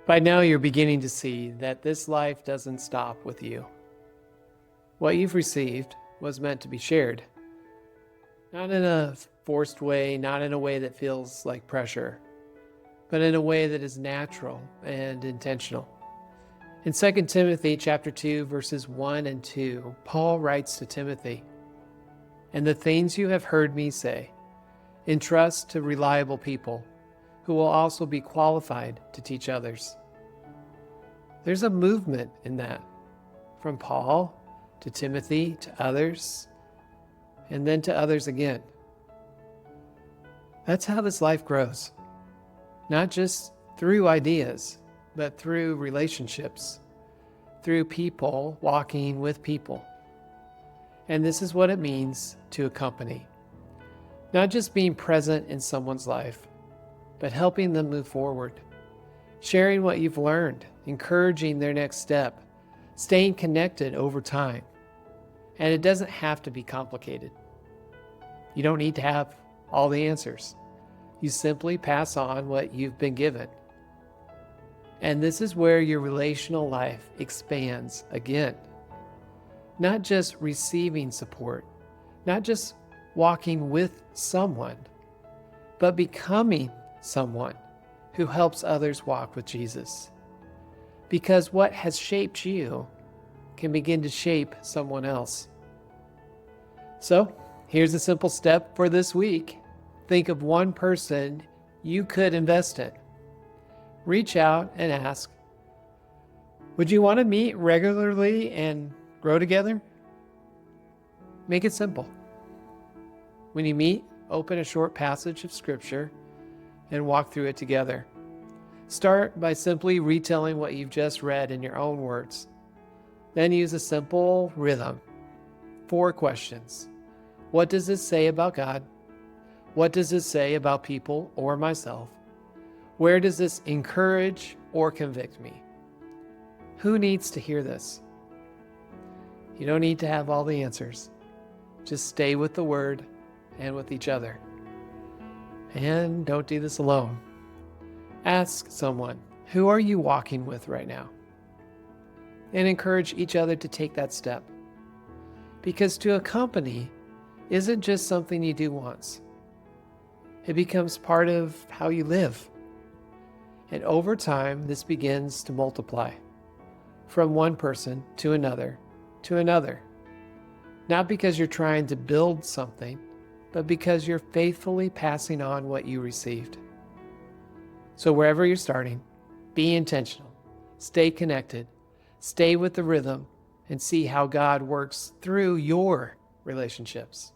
By now, you're beginning to see that this life doesn't stop with you. What you've received was meant to be shared. Not in a forced way, not in a way that feels like pressure, but in a way that is natural and intentional. In 2 Timothy chapter 2, verses 1 and 2, Paul writes to Timothy, "And the things you have heard me say, entrust to reliable people who will also be qualified to teach others." There's a movement in that, from Paul to Timothy to others, and then to others again. That's how this life grows. Not just through ideas, but through relationships, through people walking with people. And this is what it means to accompany. Not just being present in someone's life, but helping them move forward, sharing what you've learned, encouraging their next step, staying connected over time. And it doesn't have to be complicated. You don't need to have all the answers. You simply pass on what you've been given. And this is where your relational life expands again. Not just receiving support, not just walking with someone, but becoming someone who helps others walk with Jesus. Because what has shaped you can begin to shape someone else. So, here's a simple step for this week. Think of one person you could invest in. Reach out and ask, would you want to meet regularly and grow together? Make it simple. When you meet, open a short passage of Scripture and walk through it together. Start by simply retelling what you've just read in your own words. Then use a simple rhythm. 4 questions. What does this say about God? What does this say about people or myself? Where does this encourage or convict me? Who needs to hear this? You don't need to have all the answers. Just stay with the Word and with each other. And don't do this alone. Ask someone, who are you walking with right now? And encourage each other to take that step. Because to accompany isn't just something you do once. It becomes part of how you live. And over time, this begins to multiply from one person to another to another. Not because you're trying to build something, but because you're faithfully passing on what you received. So wherever you're starting, be intentional, stay connected, stay with the rhythm, and see how God works through your relationships.